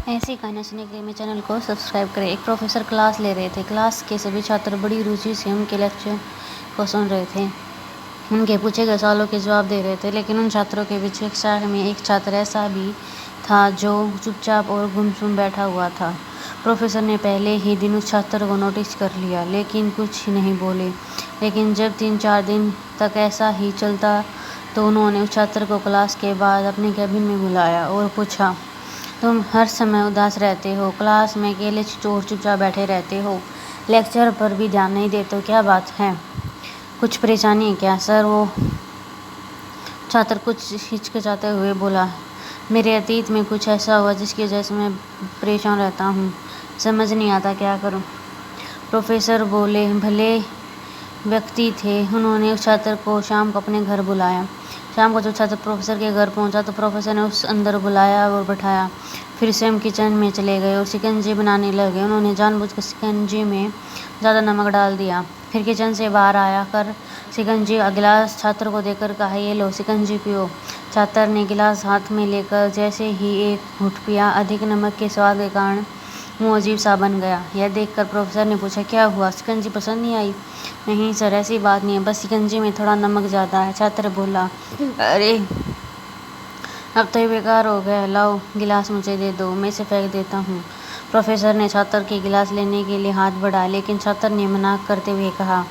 ऐसी कहानियाँ सुनने के लिए मेरे चैनल को सब्सक्राइब करें। एक प्रोफेसर क्लास ले रहे थे। क्लास के सभी छात्र बड़ी रुचि से उनके लेक्चर को सुन रहे थे। उनके पूछे गए सवालों के जवाब दे रहे थे, लेकिन उन छात्रों के बीच कक्षा में एक छात्र ऐसा भी था जो चुपचाप और गुमसुम बैठा हुआ था। प्रोफेसर ने पहले ही दिन उस छात्र को नोटिस कर लिया, लेकिन कुछ नहीं बोले। लेकिन जब 3-4 दिन तक ऐसा ही चलता तो उन्होंने उस छात्र को क्लास के बाद अपने कैबिन में बुलाया और पूछा, तुम हर समय उदास रहते हो, क्लास में अकेले चुपचाप बैठे रहते हो, लेक्चर पर भी ध्यान नहीं देते हो, क्या बात है? कुछ परेशानी है क्या? सर, वो छात्र कुछ हिचकिचाते हुए बोला, मेरे अतीत में कुछ ऐसा हुआ जिसकी वजह से मैं परेशान रहता हूँ, समझ नहीं आता क्या करूँ। प्रोफेसर बोले, भले व्यक्ति थे। उन्होंने उस छात्र को शाम को अपने घर बुलाया। शाम को जब छात्र प्रोफेसर के घर पहुंचा तो प्रोफेसर ने उसे अंदर बुलाया और बैठाया। फिर स्वयं किचन में चले गए और शिकंजी बनाने लगे। उन्होंने जानबूझकर शिकंजी में ज़्यादा नमक डाल दिया। फिर किचन से बाहर आया कर शिकंजी का गिलास छात्र को देकर कहा, ये लो शिकंजी पियो। छात्र ने गिलास हाथ में लेकर जैसे ही एक घूंट पिया, अधिक नमक के स्वाद के कारण मुँह अजीब सा बन गया। यह देखकर प्रोफेसर ने पूछा, क्या हुआ? शिकंजी पसंद नहीं आई? नहीं सर, ऐसी बात नहीं है, बस शिकंजी में थोड़ा नमक ज़्यादा है। छात्र बोला, अरे अब तो ये बेकार हो गया, लाओ गिलास मुझे दे दो, मैं इसे फेंक देता हूँ। प्रोफेसर ने छात्र के गिलास लेने के लिए हाथ बढ़ाया, लेकिन छात्र ने मना करते हुए कहा,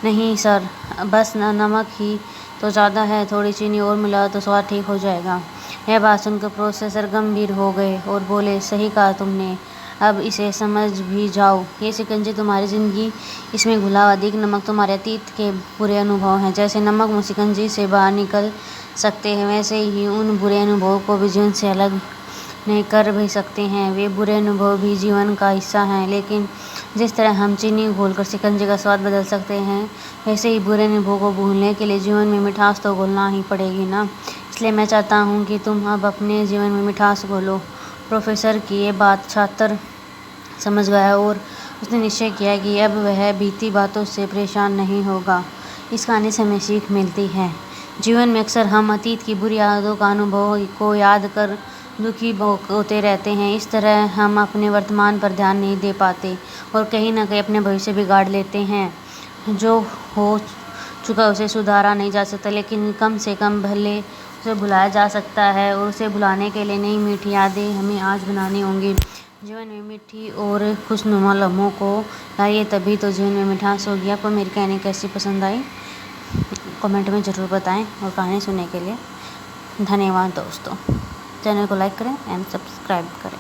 नहीं सर, बस नमक ही तो ज़्यादा है, थोड़ी चीनी और मिला तो स्वाद ठीक हो जाएगा। यह बात सुनकर प्रोफेसर गंभीर हो गए और बोले, सही कहा तुमने, अब इसे समझ भी जाओ। ये शिकंजी तुम्हारी ज़िंदगी, इसमें घुला हुआ अधिक नमक तुम्हारे अतीत के बुरे अनुभव हैं। जैसे नमक में शिकंजी से बाहर निकल सकते हैं, वैसे ही उन बुरे अनुभवों को भी जीवन से अलग नहीं कर भी सकते हैं। वे बुरे अनुभव भी जीवन का हिस्सा हैं, लेकिन जिस तरह हम चीनी घोलकर शिकंजी का स्वाद बदल सकते हैं, वैसे ही बुरे अनुभव को भूलने के लिए जीवन में मिठास तो घोलना ही पड़ेगी ना। इसलिए मैं चाहता हूँ कि तुम अब अपने जीवन में मिठास घोलो। प्रोफेसर की ये बात छात्र समझ गया और उसने निश्चय किया कि अब वह बीती बातों से परेशान नहीं होगा। इस कहानी से हमें सीख मिलती है, जीवन में अक्सर हम अतीत की बुरी यादों का अनुभव को याद कर दुखी होते रहते हैं। इस तरह हम अपने वर्तमान पर ध्यान नहीं दे पाते और कहीं ना कहीं अपने भविष्य बिगाड़ लेते हैं। जो हो चुका उसे सुधारा नहीं जा सकता, लेकिन कम से कम भले उसे भुलाया जा सकता है, और उसे भुलाने के लिए नई मीठी यादें हमें आज बनानी होंगी। जीवन में मीठी और खुशनुमा लम्हों को लाइए, तभी तो जीवन में मिठास होगी। आपको मेरी कहानी कैसी पसंद आई कमेंट में ज़रूर बताएं, और कहानी सुनने के लिए धन्यवाद दोस्तों। चैनल को लाइक करें एंड सब्सक्राइब करें।